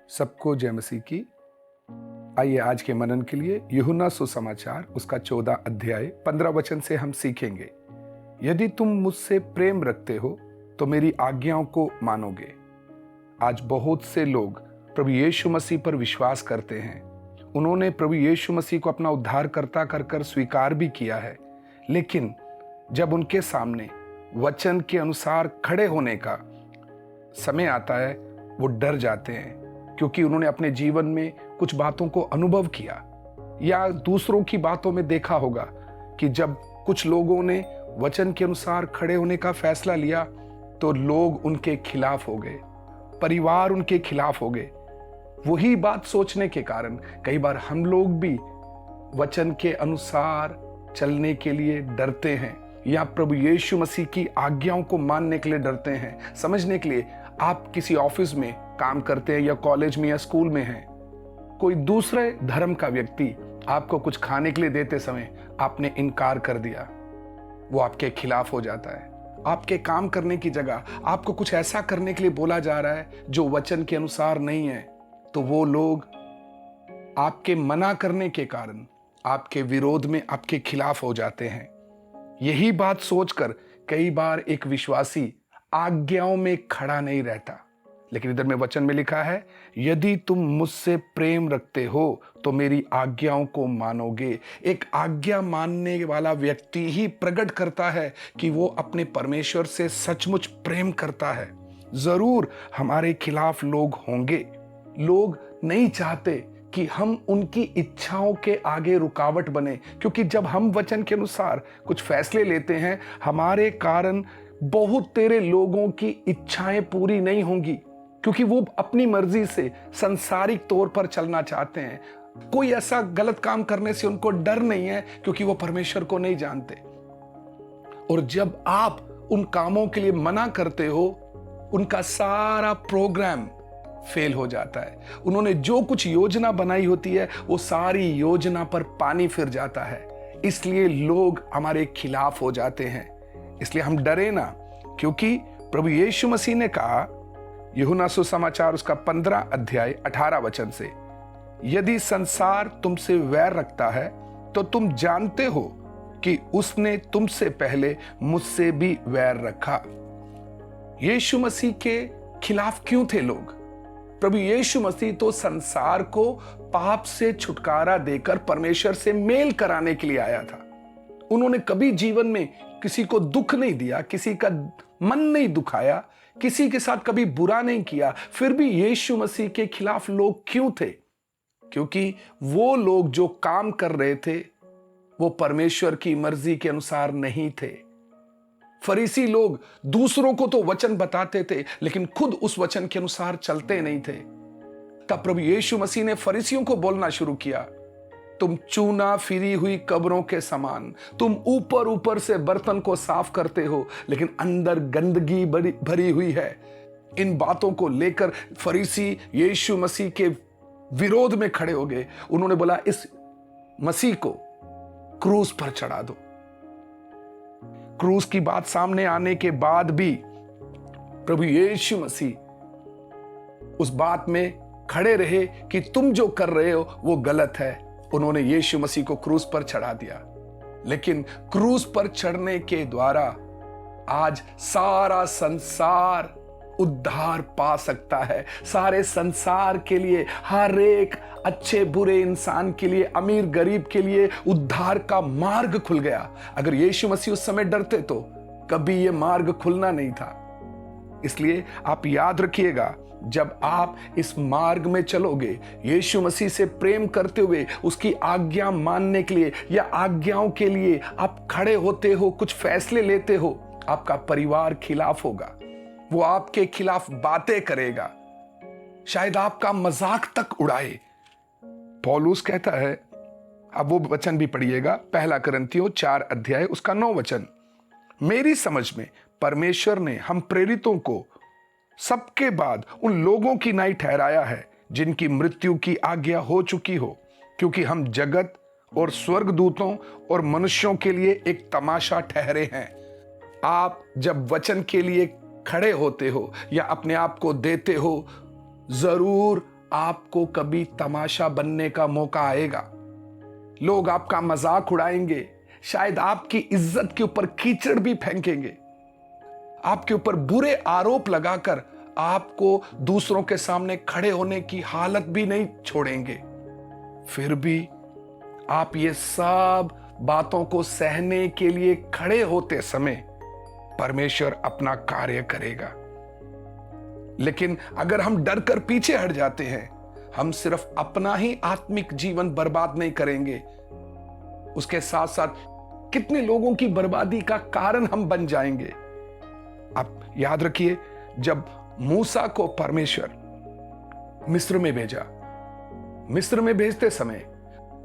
सबको जय मसीह की। आइए आज के मनन के लिए यूहन्ना सुसमाचार उसका 14 अध्याय 15 वचन से हम सीखेंगे। यदि तुम मुझसे प्रेम रखते हो तो मेरी आज्ञाओं को मानोगे। आज बहुत से लोग प्रभु यीशु मसीह पर विश्वास करते हैं। उन्होंने प्रभु यीशु मसीह को अपना उद्धारकर्ता कर स्वीकार भी किया है, लेकिन जब उनके सामने वचन के अनुसार खड़े होने का समय आता है वो डर जाते हैं, क्योंकि उन्होंने अपने जीवन में कुछ बातों को अनुभव किया या दूसरों की बातों में देखा होगा कि जब कुछ लोगों ने वचन के अनुसार खड़े होने का फैसला लिया तो लोग उनके खिलाफ हो गए, परिवार उनके खिलाफ हो गए। वही बात सोचने के कारण कई बार हम लोग भी वचन के अनुसार चलने के लिए डरते हैं या प्रभु यीशु मसीह की आज्ञाओं को मानने के लिए डरते हैं। समझने के लिए, आप किसी ऑफिस में काम करते हैं या कॉलेज में या स्कूल में हैं, कोई दूसरे धर्म का व्यक्ति आपको कुछ खाने के लिए देते समय आपने इनकार कर दिया, वो आपके खिलाफ हो जाता है। आपके काम करने की जगह आपको कुछ ऐसा करने के लिए बोला जा रहा है जो वचन के अनुसार नहीं है, तो वो लोग आपके मना करने के कारण आपके विरोध में आपके खिलाफ हो जाते हैं। यही बात सोचकर कई बार एक विश्वासी आज्ञाओं में खड़ा नहीं रहता। लेकिन इधर में वचन में लिखा है, यदि तुम मुझसे प्रेम रखते हो तो मेरी आज्ञाओं को मानोगे। एक आज्ञा मानने वाला व्यक्ति ही प्रकट करता है कि वो अपने परमेश्वर से सचमुच प्रेम करता है। जरूर हमारे खिलाफ लोग होंगे। लोग नहीं चाहते कि हम उनकी इच्छाओं के आगे रुकावट बने, क्योंकि जब हम वचन के अनुसार कुछ फैसले लेते हैं, हमारे कारण बहुत तेरे लोगों की इच्छाएं पूरी नहीं होंगी, क्योंकि वो अपनी मर्जी से सांसारिक तौर पर चलना चाहते हैं। कोई ऐसा गलत काम करने से उनको डर नहीं है, क्योंकि वो परमेश्वर को नहीं जानते। और जब आप उन कामों के लिए मना करते हो, उनका सारा प्रोग्राम फेल हो जाता है। उन्होंने जो कुछ योजना बनाई होती है वो सारी योजना पर पानी फिर जाता है। इसलिए लोग हमारे खिलाफ हो जाते हैं। इसलिए हम डरे ना, क्योंकि प्रभु यीशु मसीह ने कहा यूहन्ना सुसमाचार उसका 15 अध्याय 18 वचन से, यदि संसार तुमसे वैर रखता है तो तुम जानते हो कि उसने तुमसे पहले मुझसे भी वैर रखा। यीशु मसीह के खिलाफ क्यों थे लोग? प्रभु यीशु मसीह तो संसार को पाप से छुटकारा देकर परमेश्वर से मेल कराने के लिए आया था। उन्होंने कभी जीवन में किसी को दुख नहीं दिया, किसी का मन नहीं दुखाया, किसी के साथ कभी बुरा नहीं किया। फिर भी यीशु मसीह के खिलाफ लोग क्यों थे? क्योंकि वो लोग जो काम कर रहे थे वो परमेश्वर की मर्जी के अनुसार नहीं थे। फरीसी लोग दूसरों को तो वचन बताते थे, लेकिन खुद उस वचन के अनुसार चलते नहीं थे। तब प्रभु यीशु मसीह ने फरीसियों को बोलना शुरू किया, तुम चूना फिरी हुई कब्रों के समान, तुम ऊपर ऊपर से बर्तन को साफ करते हो, लेकिन अंदर गंदगी भरी हुई है। इन बातों को लेकर फरीसी यीशु मसीह के विरोध में खड़े हो गए। उन्होंने बोला, इस मसीह को क्रूस पर चढ़ा दो। क्रूस की बात सामने आने के बाद भी प्रभु यीशु मसीह उस बात में खड़े रहे कि तुम जो कर रहे हो वो गलत है। उन्होंने यीशु मसीह को क्रूस पर चढ़ा दिया। लेकिन क्रूस पर चढ़ने के द्वारा आज सारा संसार उद्धार पा सकता है। सारे संसार के लिए, हर एक अच्छे बुरे इंसान के लिए, अमीर गरीब के लिए उद्धार का मार्ग खुल गया। अगर यीशु मसीह उस समय डरते तो कभी यह मार्ग खुलना नहीं था। इसलिए आप याद रखिएगा, जब आप इस मार्ग में चलोगे, यीशु मसीह से प्रेम करते हुए उसकी आज्ञा मानने के लिए या आज्ञाओं के लिए आप खड़े होते हो, कुछ फैसले लेते हो, आपका परिवार खिलाफ होगा। वो आपके खिलाफ बातें करेगा, शायद आपका मजाक तक उड़ाए। पौलुस कहता है, अब वो वचन भी पढ़िएगा, 1 कुरिन्थियों 4 अध्याय उसका 9 वचन, मेरी समझ में परमेश्वर ने हम प्रेरितों को सबके बाद उन लोगों की नाई ठहराया है जिनकी मृत्यु की आज्ञा हो चुकी हो, क्योंकि हम जगत और स्वर्गदूतों और मनुष्यों के लिए एक तमाशा ठहरे हैं। आप जब वचन के लिए खड़े होते हो या अपने आप को देते हो, जरूर आपको कभी तमाशा बनने का मौका आएगा। लोग आपका मजाक उड़ाएंगे, शायद आपकी इज्जत के ऊपर कीचड़ भी फेंकेंगे, आपके ऊपर बुरे आरोप लगाकर आपको दूसरों के सामने खड़े होने की हालत भी नहीं छोड़ेंगे। फिर भी आप ये सब बातों को सहने के लिए खड़े होते समय परमेश्वर अपना कार्य करेगा। लेकिन अगर हम डर कर पीछे हट जाते हैं, हम सिर्फ अपना ही आत्मिक जीवन बर्बाद नहीं करेंगे, उसके साथ साथ कितने लोगों की बर्बादी का कारण हम बन जाएंगे। आप याद रखिए, जब मूसा को परमेश्वर मिस्र में भेजा, मिस्र में भेजते समय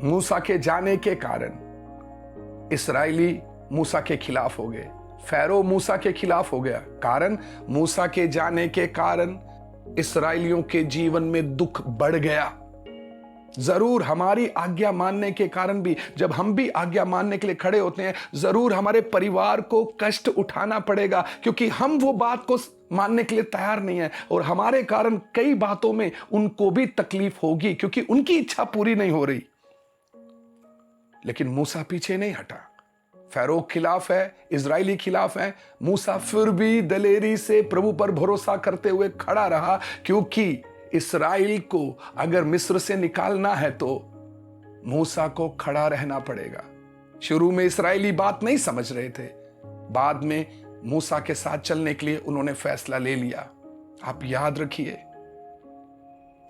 मूसा के जाने के कारण इस्राएली मूसा के खिलाफ हो गए, फैरो मूसा के खिलाफ हो गया। कारण मूसा के जाने के कारण इस्राएलियों के जीवन में दुख बढ़ गया। जरूर हमारी आज्ञा मानने के कारण भी, जब हम भी आज्ञा मानने के लिए खड़े होते हैं, जरूर हमारे परिवार को कष्ट उठाना पड़ेगा, क्योंकि हम वो बात को मानने के लिए तैयार नहीं है और हमारे कारण कई बातों में उनको भी तकलीफ होगी, क्योंकि उनकी इच्छा पूरी नहीं हो रही। लेकिन मूसा पीछे नहीं हटा। फैरो खिलाफ है, इजरायली खिलाफ है, मूसा फिर भी दलेरी से प्रभु पर भरोसा करते हुए खड़ा रहा, क्योंकि इस्राएल को अगर मिस्र से निकालना है तो मूसा को खड़ा रहना पड़ेगा। शुरू में इस्राएली बात नहीं समझ रहे थे, बाद में मूसा के साथ चलने के लिए उन्होंने फैसला ले लिया। आप याद रखिए,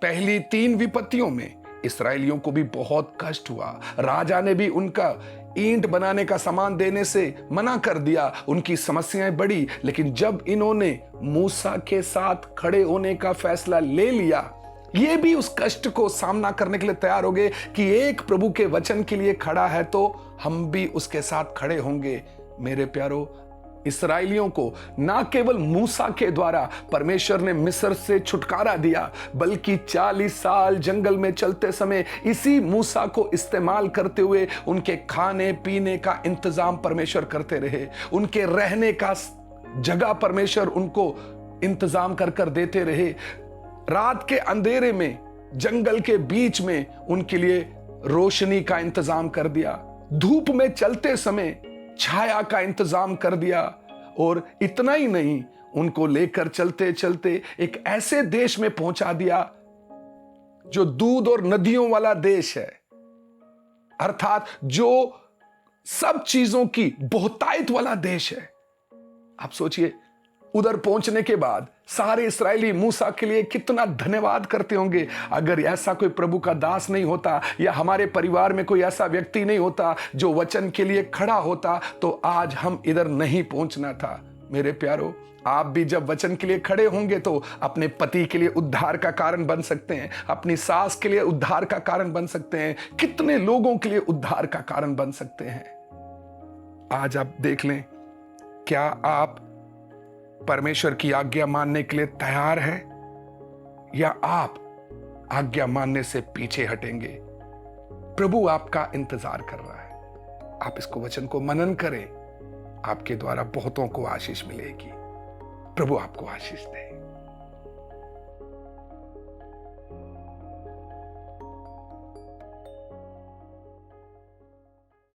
पहली 3 विपत्तियों में इस्राएलियों को भी बहुत कष्ट हुआ। राजा ने भी उनका ईंट बनाने का सामान देने से मना कर दिया, उनकी समस्याएं बढ़ी। लेकिन जब इन्होंने मूसा के साथ खड़े होने का फैसला ले लिया, ये भी उस कष्ट को सामना करने के लिए तैयार हो गए कि एक प्रभु के वचन के लिए खड़ा है तो हम भी उसके साथ खड़े होंगे। मेरे प्यारो, इस्राएलियों को ना केवल मूसा के द्वारा परमेश्वर ने मिस्र से छुटकारा दिया, बल्कि 40 साल जंगल में चलते समय इसी मूसा को इस्तेमाल करते हुए उनके खाने पीने का इंतजाम परमेश्वर करते रहे। उनके रहने का जगह परमेश्वर उनको इंतजाम कर देते रहे। रात के अंधेरे में जंगल के बीच में उनके लिए रोशनी का इंतजाम कर दिया। धूप में चलते समय छाया का इंतजाम कर दिया। और इतना ही नहीं, उनको लेकर चलते चलते एक ऐसे देश में पहुंचा दिया जो दूध और नदियों वाला देश है, अर्थात जो सब चीजों की बहुतायत वाला देश है। आप सोचिए, उधर पहुंचने के बाद सारे इस्राएली मूसा के लिए कितना धन्यवाद करते होंगे। अगर ऐसा कोई प्रभु का दास नहीं होता या हमारे परिवार में कोई ऐसा व्यक्ति नहीं होता जो वचन के लिए खड़ा होता, तो आज हम इधर नहीं पहुंचना था। मेरे प्यारो, आप भी जब वचन के लिए खड़े होंगे तो अपने पति के लिए उद्धार का कारण बन सकते हैं, अपनी सास के लिए उद्धार का कारण बन सकते हैं, कितने लोगों के लिए उद्धार का कारण बन सकते हैं। आज आप देख लें, क्या आप परमेश्वर की आज्ञा मानने के लिए तैयार हैं या आप आज्ञा मानने से पीछे हटेंगे? प्रभु आपका इंतजार कर रहा है। आप इसको वचन को मनन करें, आपके द्वारा बहुतों को आशीष मिलेगी। प्रभु आपको आशीष दे।